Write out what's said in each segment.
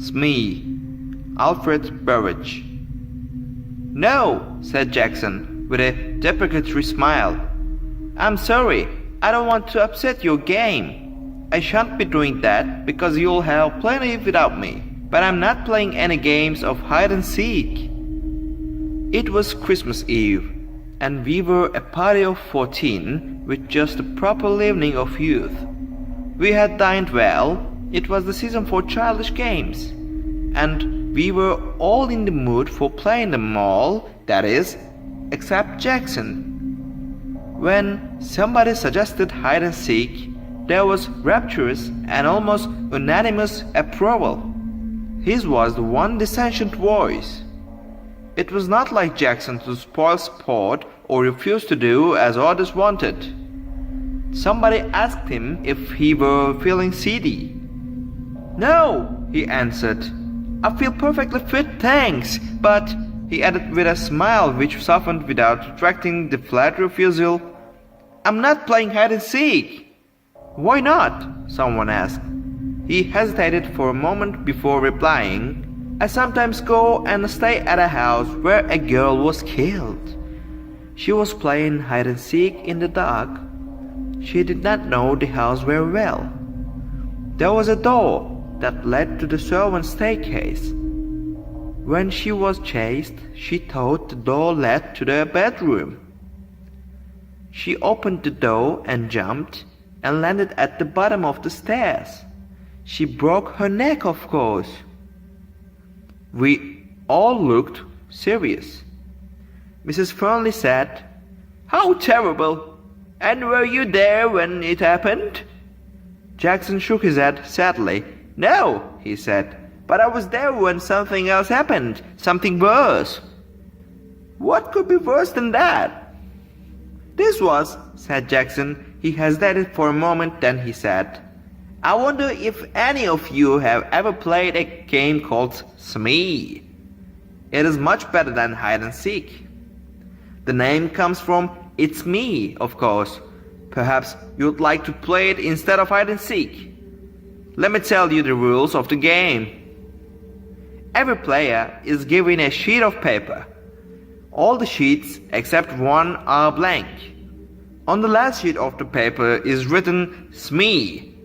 Smee, Alfred Burrage. "No," said Jackson, with a deprecatory smile. "I'm sorry, I don't want to upset your game. I shan't be doing that because you'll have plenty without me. But I'm not playing any games of hide and seek." It was Christmas Eve, and we were a party of 14 with just a proper leavening of youth. We had dined well, it was the season for childish games, and we were all in the mood for playing them all, that is, except Jackson. When somebody suggested hide and seek, there was rapturous and almost unanimous approval. His was the one dissentient voice. It was not like Jackson to spoil sport or refuse to do as others wanted. Somebody asked him if he were feeling seedy. "No," he answered. "I feel perfectly fit, thanks, but," he added with a smile which softened without retracting the flat refusal, "I'm not playing hide and seek." "Why not?" someone asked. He hesitated for a moment before replying, "I sometimes go and stay at a house where a girl was killed." She was playing hide and seek in the dark. She did not know the house very well. There was a door that led to the servants' staircase. When she was chased, she thought the door led to their bedroom. She opened the door and jumped and landed at the bottom of the stairs. She broke her neck, of course. We all looked serious. Mrs. Fernley said, "How terrible! And were you there when it happened?" Jackson shook his head sadly. "No," he said, "but I was there when something else happened, something worse." "What could be worse than that?" "This was," said Jackson. He hesitated for a moment, then he said, "I wonder if any of you have ever played a game called Smee. It is much better than hide and seek. The name comes from It's Me, of course. Perhaps you'd like to play it instead of hide and seek. Let me tell you the rules of the game. Every player is given a sheet of paper. All the sheets except one are blank. On the last sheet of the paper is written Smee.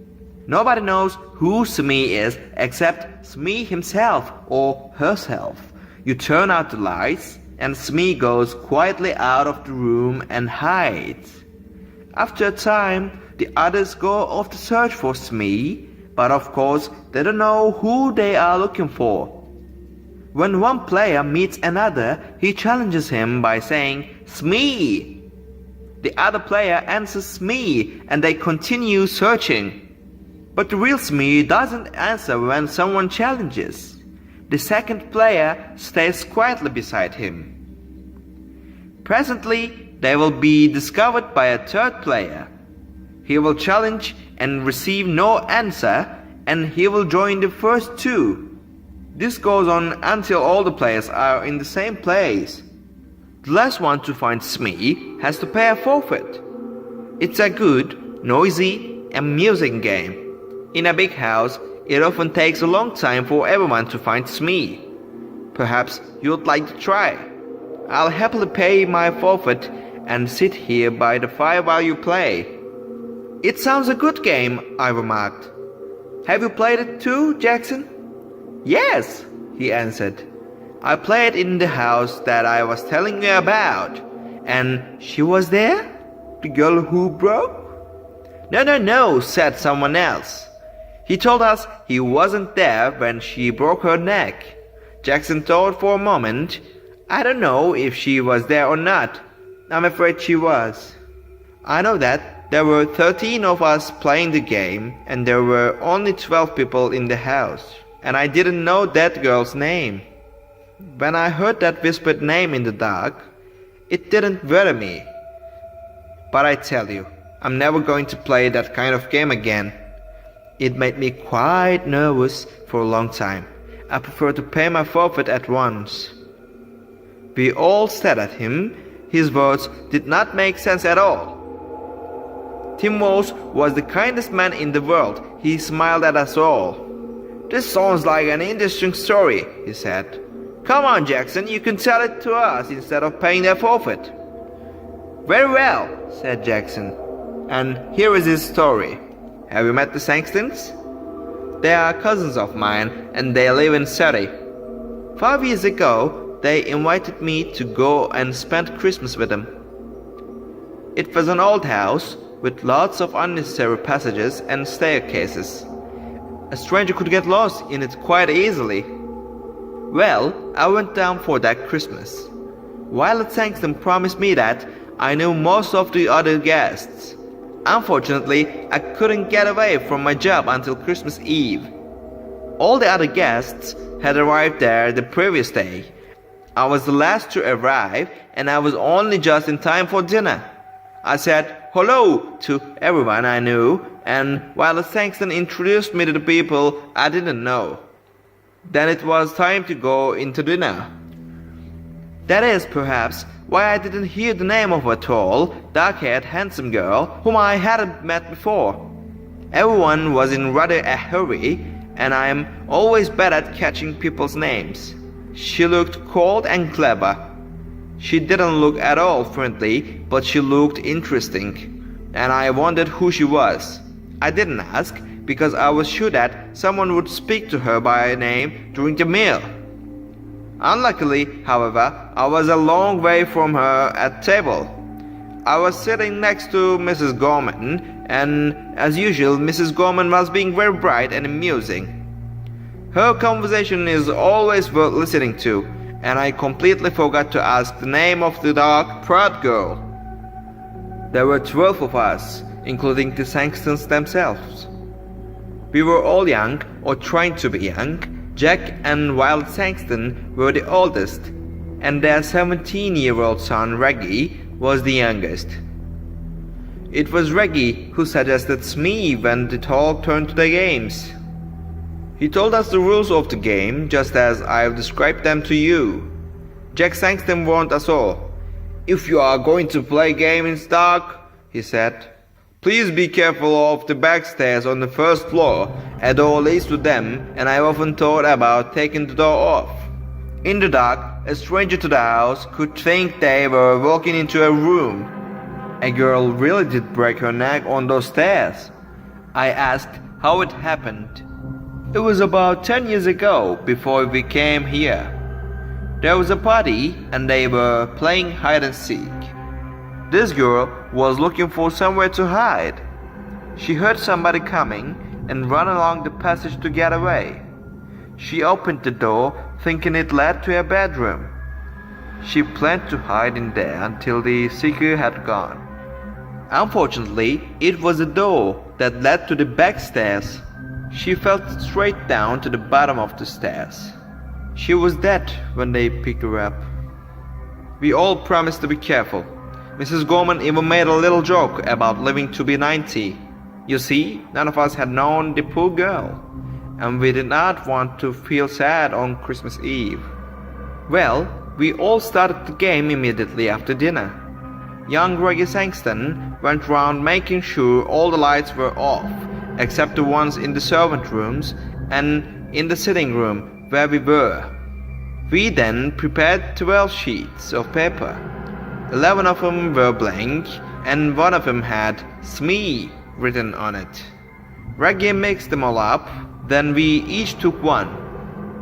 Nobody knows who Smee is except Smee himself or herself. You turn out the lights and Smee goes quietly out of the room and hides. After a time, the others go off to search for Smee, but of course they don't know who they are looking for. When one player meets another, he challenges him by saying, "Smee!" The other player answers Smee and they continue searching. But the real Smee doesn't answer when someone challenges. The second player stays quietly beside him. Presently, they will be discovered by a third player. He will challenge and receive no answer, and he will join the first two. This goes on until all the players are in the same place. The last one to find Smee has to pay a forfeit. It's a good, noisy, amusing game. In a big house, it often takes a long time for everyone to find Smee. Perhaps you'd like to try. I'll happily pay my forfeit and sit here by the fire while you play. It sounds a good game, I remarked. Have you played it too, Jackson? Yes, he answered. I played in the house that I was telling you about. And she was there? The girl who broke? No, said someone else. He told us he wasn't there when she broke her neck. Jackson thought for a moment. I don't know if she was there or not. I'm afraid she was. I know that there were 13 of us playing the game, and there were only 12 people in the house, and I didn't know that girl's name. When I heard that whispered name in the dark, it didn't worry me. But I tell you, I'm never going to play that kind of game again. It made me quite nervous for a long time. I prefer to pay my forfeit at once. We all stared at him. His words did not make sense at all. Tim Walsh was the kindest man in the world. He smiled at us all. "This sounds like an interesting story," he said. "Come on, Jackson, you can tell it to us instead of paying their forfeit." "Very well," said Jackson. "And here is his story. Have you met the Sangstons? They are cousins of mine and they live in Surrey. 5 years ago, they invited me to go and spend Christmas with them. It was an old house with lots of unnecessary passages and staircases. A stranger could get lost in it quite easily. Well, I went down for that Christmas. Violet Sangston promised me that I knew most of the other guests. Unfortunately, I couldn't get away from my job until Christmas Eve. All the other guests had arrived there the previous day. I was the last to arrive and I was only just in time for dinner. I said hello to everyone I knew, and Violet Sangston introduced me to the people I didn't know. Then it was time to go into dinner. That is perhaps why I didn't hear the name of a tall, dark-haired, handsome girl whom I hadn't met before. Everyone was in rather a hurry, and I am always bad at catching people's names. She looked cold and clever. She didn't look at all friendly, but she looked interesting, and I wondered who she was. I didn't ask, because I was sure that someone would speak to her by name during the meal. Unluckily, however, I was a long way from her at table. I was sitting next to Mrs. Gorman, and as usual, Mrs. Gorman was being very bright and amusing. Her conversation is always worth listening to, and I completely forgot to ask the name of the dark, proud girl. There were 12 of us, including the Sangstons themselves. We were all young, or trying to be young. Jack and Violet Sangston were the oldest, and their 17-year-old son Reggie was the youngest. It was Reggie who suggested Smee when the talk turned to the games. He told us the rules of the game just as I've described them to you. Jack Sangston warned us all. "If you are going to play game in the dark," he said, "please be careful of the back stairs on the first floor. A door leads to them, and I've often thought about taking the door off. In the dark, a stranger to the house could think they were walking into a room. A girl really did break her neck on those stairs." I asked how it happened. "It was about 10 years ago, before we came here. There was a party, and they were playing hide and seek. This girl was looking for somewhere to hide. She heard somebody coming and ran along the passage to get away. She opened the door thinking it led to a bedroom. She planned to hide in there until the seeker had gone. Unfortunately, it was a door that led to the back stairs. She fell straight down to the bottom of the stairs. She was dead when they picked her up. We all promised to be careful. Mrs. Gorman even made a little joke about living to be 90. You see, none of us had known the poor girl, and we did not want to feel sad on Christmas Eve. Well, we all started the game immediately after dinner. Young Reggie Sangston went round making sure all the lights were off, except the ones in the servant rooms and in the sitting room where we were. We then prepared 12 sheets of paper. 11 of them were blank, and one of them had Smee written on it. Reggie mixed them all up, then we each took one.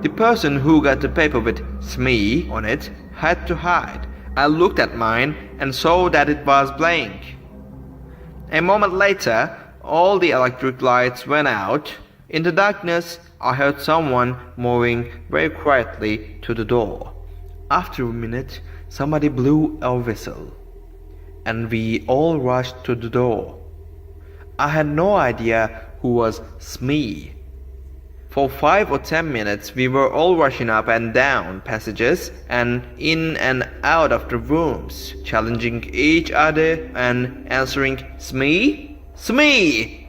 The person who got the paper with Smee on it had to hide. I looked at mine and saw that it was blank. A moment later, all the electric lights went out. In the darkness, I heard someone moving very quietly to the door. After a minute, somebody blew a whistle, and we all rushed to the door. I had no idea who was Smee. For 5 or 10 minutes we were all rushing up and down passages and in and out of the rooms, challenging each other and answering "Smee? Smee!"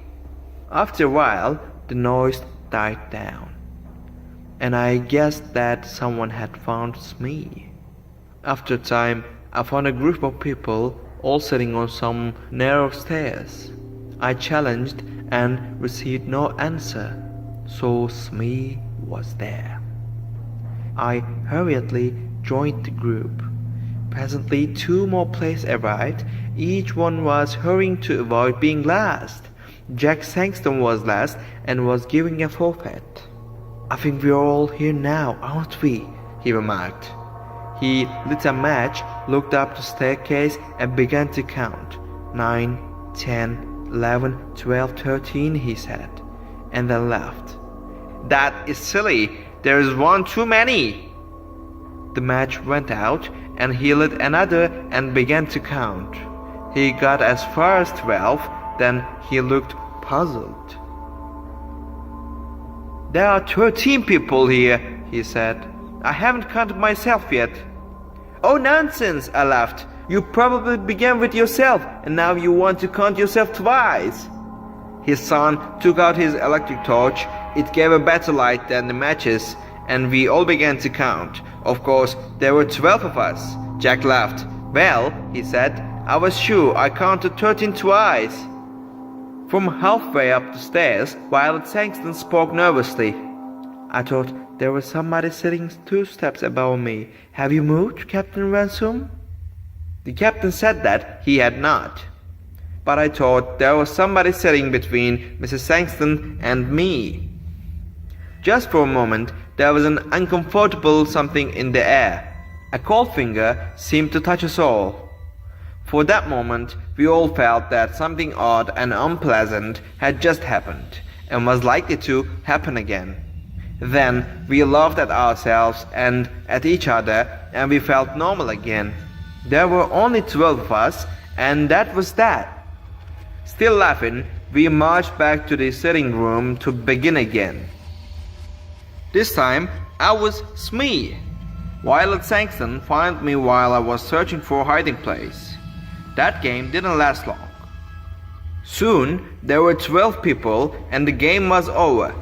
After a while the noise died down, and I guessed that someone had found Smee. After a time, I found a group of people all sitting on some narrow stairs. I challenged and received no answer. So Smee was there. I hurriedly joined the group. Presently 2 more players arrived. Each one was hurrying to avoid being last. Jack Sangston was last and was giving a forfeit. "I think we're all here now, aren't we?" he remarked. He lit a match, looked up the staircase and began to count. 9, 10, 11, 12, 13, he said, and then laughed. "That is silly. There is one too many." The match went out and he lit another and began to count. He got as far as 12, then he looked puzzled. "There are 13 people here," he said. "I haven't counted myself yet." "Oh, nonsense," I laughed. "You probably began with yourself and now you want to count yourself twice." His son took out his electric torch. It gave a better light than the matches, and we all began to count. Of course, there were 12 of us. Jack laughed. "Well," he said, "I was sure I counted 13 twice." From halfway up the stairs, Violet Sangston spoke nervously. "I thought there was somebody sitting 2 steps above me. Have you moved, Captain Ransom?" The captain said that he had not. But I thought there was somebody sitting between Mrs. Sangston and me. Just for a moment, there was an uncomfortable something in the air. A cold finger seemed to touch us all. For that moment, we all felt that something odd and unpleasant had just happened, and was likely to happen again. Then we laughed at ourselves and at each other, and we felt normal again. There were only 12 of us, and that was that. Still laughing, we marched back to the sitting room to begin again. This time, I was Smee. Violet Sangston found me while I was searching for a hiding place. That game didn't last long. Soon, there were 12 people and the game was over.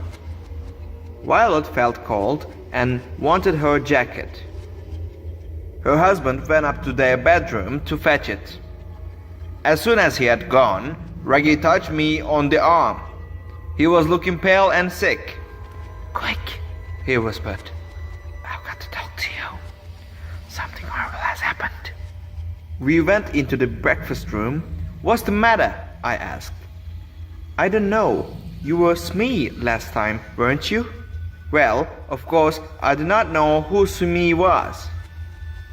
Violet felt cold and wanted her jacket. Her husband went up to their bedroom to fetch it. As soon as he had gone, Reggie touched me on the arm. He was looking pale and sick. "Quick," he whispered. "I've got to talk to you. Something horrible has happened." We went into the breakfast room. "What's the matter?" I asked. "I don't know. You were Smee last time, weren't you?" Well, of course, I did not know who Smee was.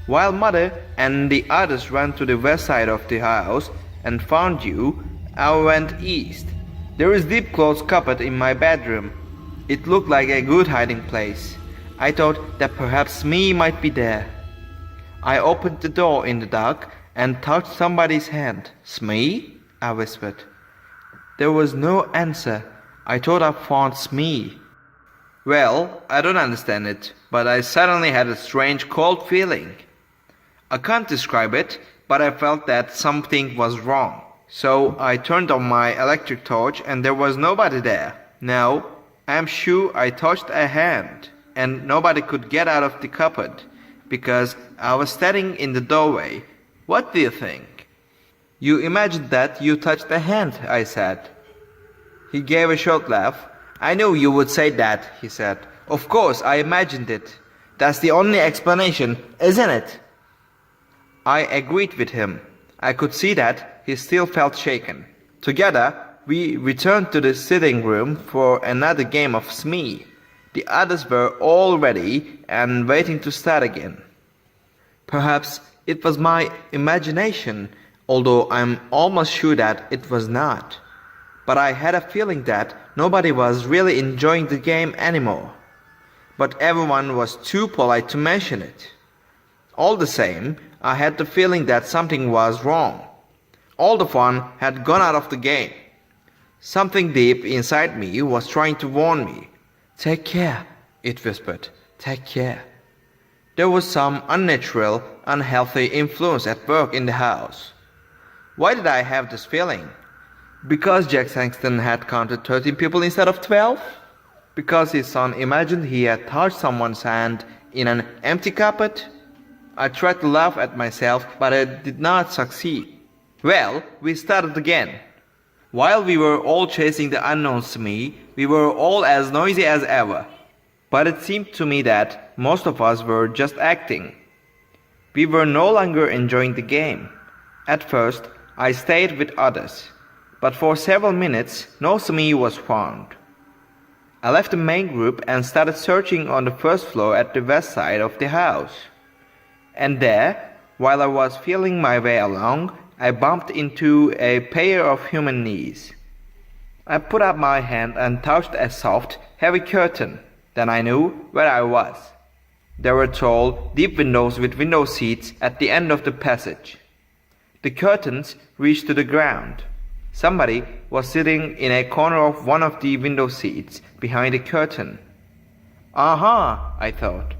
While Mother and the others ran to the west side of the house and found you, I went east. There is a deep closed cupboard in my bedroom. It looked like a good hiding place. I thought that perhaps Smee might be there. I opened the door in the dark and touched somebody's hand. "Smee?" I whispered. There was no answer. I thought I found Smee. Well, I don't understand it, but I suddenly had a strange cold feeling. I can't describe it, but I felt that something was wrong. So I turned on my electric torch and there was nobody there. Now, I'm sure I touched a hand and nobody could get out of the cupboard because I was standing in the doorway. What do you think? "You imagined that you touched a hand," I said. He gave a short laugh. "I knew you would say that," he said. "Of course I imagined it. That's the only explanation, isn't it?" I agreed with him. I could see that he still felt shaken. Together, we returned to the sitting room for another game of Smee. The others were all ready and waiting to start again. Perhaps it was my imagination, although I'm almost sure that it was not. But I had a feeling that nobody was really enjoying the game anymore. But everyone was too polite to mention it. All the same, I had the feeling that something was wrong. All the fun had gone out of the game. Something deep inside me was trying to warn me. "Take care," it whispered. "Take care." There was some unnatural, unhealthy influence at work in the house. Why did I have this feeling? Because Jack Sangston had counted 13 people instead of 12? Because his son imagined he had touched someone's hand in an empty cupboard? I tried to laugh at myself, but I did not succeed. Well, we started again. While we were all chasing the unknown Smee, we were all as noisy as ever. But it seemed to me that most of us were just acting. We were no longer enjoying the game. At first, I stayed with others, but for several minutes, no Smee was found. I left the main group and started searching on the first floor at the west side of the house. And there, while I was feeling my way along, I bumped into a pair of human knees. I put up my hand and touched a soft, heavy curtain. Then I knew where I was. There were tall, deep windows with window seats at the end of the passage. The curtains reached to the ground. Somebody was sitting in a corner of one of the window seats behind the curtain. Aha, I thought.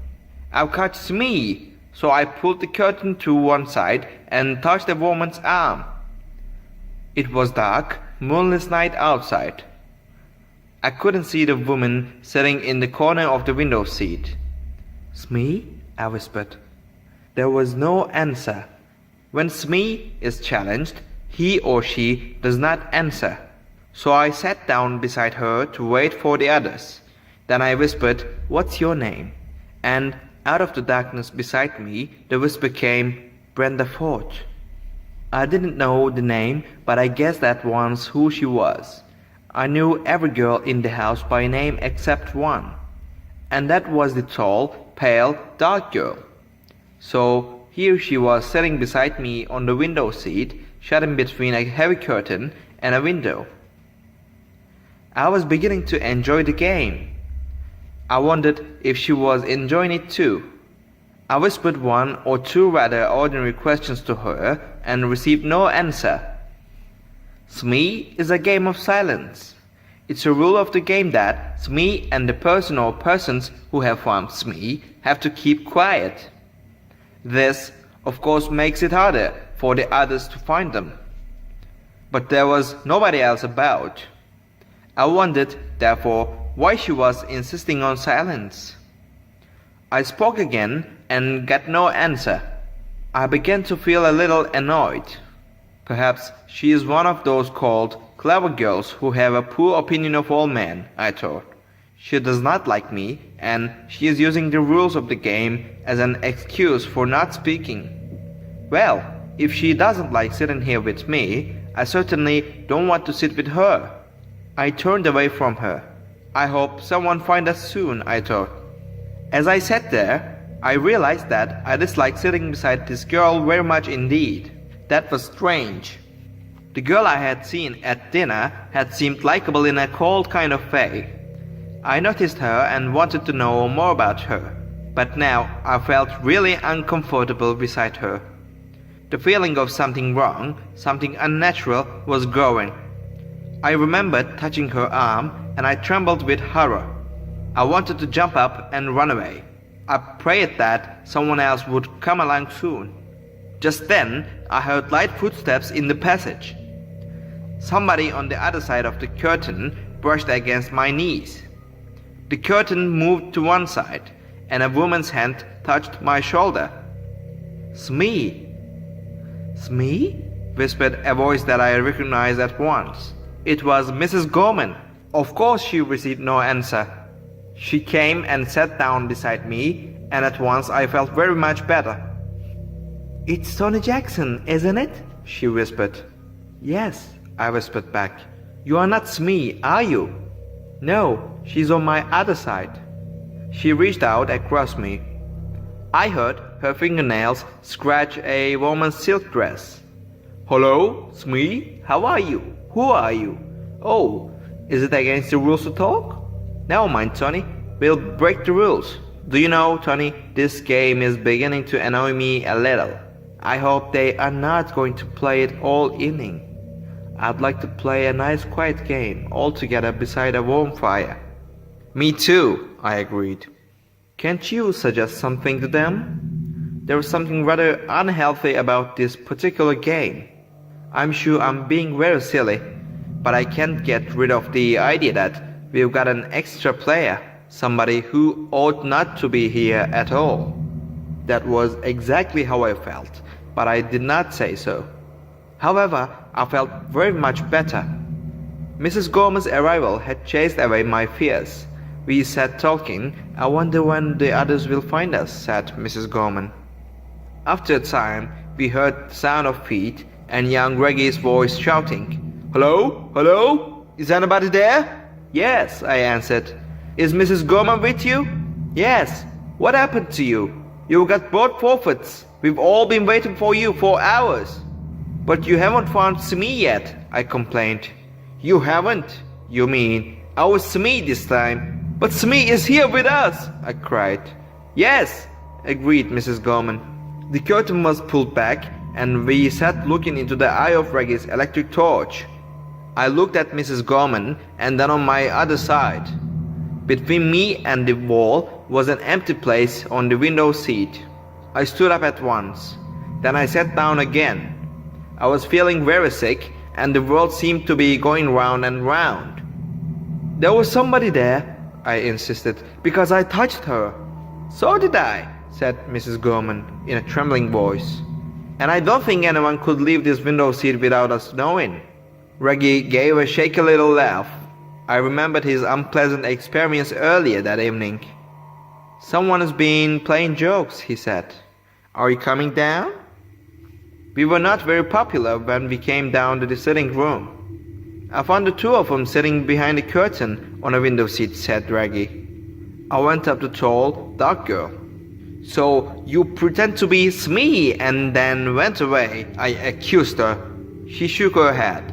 I've caught Smee. So I pulled the curtain to one side and touched a woman's arm. It was dark, moonless night outside. I couldn't see the woman sitting in the corner of the window seat. Smee? I whispered. There was no answer. When Smee is challenged, he or she does not answer. So I sat down beside her to wait for the others. Then I whispered, "What's your name?" And out of the darkness beside me, the whisper came, "Brenda Ford." I didn't know the name, but I guessed at once who she was. I knew every girl in the house by name except one, and that was the tall, pale, dark girl. So here she was sitting beside me on the window seat, shut in between a heavy curtain and a window. I was beginning to enjoy the game. I wondered if she was enjoying it too. I whispered one or two rather ordinary questions to her and received no answer. Smee is a game of silence. It's a rule of the game that Smee and the person or persons who have found Smee have to keep quiet. This, of course, makes it harder for the others to find them. But there was nobody else about. I wondered, therefore, why she was insisting on silence. I spoke again and got no answer. I began to feel a little annoyed. Perhaps she is one of those called clever girls who have a poor opinion of all men, I thought. She does not like me, and she is using the rules of the game as an excuse for not speaking. Well, if she doesn't like sitting here with me, I certainly don't want to sit with her. I turned away from her. I hope someone finds us soon, I thought. As I sat there, I realized that I disliked sitting beside this girl very much indeed. That was strange. The girl I had seen at dinner had seemed likable in a cold kind of way. I noticed her and wanted to know more about her, but now I felt really uncomfortable beside her. The feeling of something wrong, something unnatural, was growing. I remembered touching her arm, and I trembled with horror. I wanted to jump up and run away. I prayed that someone else would come along soon. Just then, I heard light footsteps in the passage. Somebody on the other side of the curtain brushed against my knees. The curtain moved to one side, and a woman's hand touched my shoulder. "Smee!" "Smee?" whispered a voice that I recognized at once. It was Mrs. Gorman. Of course she received no answer. She came and sat down beside me, and at once I felt very much better. "It's Tony Jackson, isn't it?" she whispered. "Yes," I whispered back. "You are not Smee, are you?" "No, she's on my other side." She reached out across me. I heard her fingernails scratch a woman's silk dress. "Hello, Smee? How are you? Who are you? Oh, is it against the rules to talk? Never mind, Tony. We'll break the rules. Do you know, Tony, this game is beginning to annoy me a little. I hope they are not going to play it all evening. I'd like to play a nice quiet game all together beside a warm fire." "Me too," I agreed. "Can't you suggest something to them? There is something rather unhealthy about this particular game. I'm sure I'm being very silly, but I can't get rid of the idea that we've got an extra player, somebody who ought not to be here at all." That was exactly how I felt, but I did not say so. However, I felt very much better. Mrs. Gorman's arrival had chased away my fears. We sat talking. I wonder when the others will find us, said Mrs. Gorman. After a time, we heard the sound of feet and young Reggie's voice shouting, "Hello? Hello? Is anybody there?" "Yes," I answered. "Is Mrs. Gorman with you?" "Yes." "What happened to you? You got both forfeits. We've all been waiting for you for hours." "But you haven't found Smee yet," I complained. "You haven't? You mean I was Smee this time?" "But Smee is here with us," I cried. "Yes," agreed Mrs. Gorman. The curtain was pulled back and we sat looking into the eye of Reggie's electric torch. I looked at Mrs. Gorman and then on my other side. Between me and the wall was an empty place on the window seat. I stood up at once. Then I sat down again. I was feeling very sick and the world seemed to be going round and round. "There was somebody there," I insisted, "because I touched her." "So did I," said Mrs. Gorman in a trembling voice. "And I don't think anyone could leave this window seat without us knowing." Reggie gave a shaky little laugh. I remembered his unpleasant experience earlier that evening. "Someone has been playing jokes," he said. "Are you coming down?" We were not very popular when we came down to the sitting room. "I found the two of them sitting behind the curtain on a window seat," said Reggie. I went up to the tall, dark girl. "So you pretend to be Smee and then went away," I accused her. She shook her head.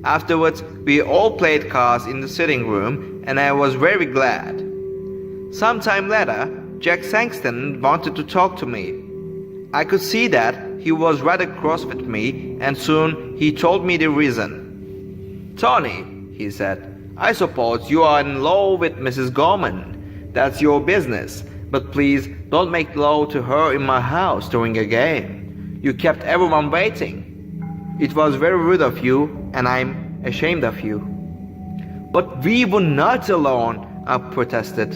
Afterwards, we all played cards in the sitting room and I was very glad. Some time later, Jack Sangston wanted to talk to me. I could see that he was rather cross with me and soon he told me the reason. "Tony," he said, "I suppose you are in love with Mrs. Gorman. That's your business, but please don't make love to her in my house during a game. You kept everyone waiting. It was very rude of you and I'm ashamed of you." "But we were not alone," I protested.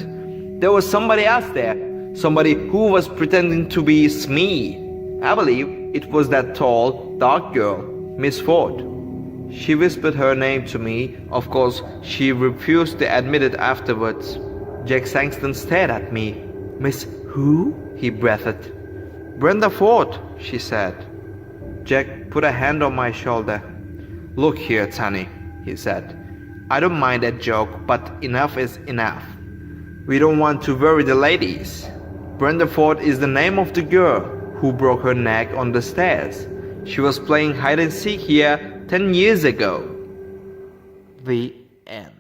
"There was somebody else there, somebody who was pretending to be Smee. I believe it was that tall, dark girl, Miss Ford." She whispered her name to me. Of course, she refused to admit it afterwards. Jack Sangston stared at me. "Miss who?" he breathed. "Brenda Ford," she said. Jack put a hand on my shoulder. "Look here, Tony," he said. "I don't mind that joke, but enough is enough. We don't want to worry the ladies. Brenda Ford is the name of the girl who broke her neck on the stairs. She was playing hide and seek here 10 years ago." The end.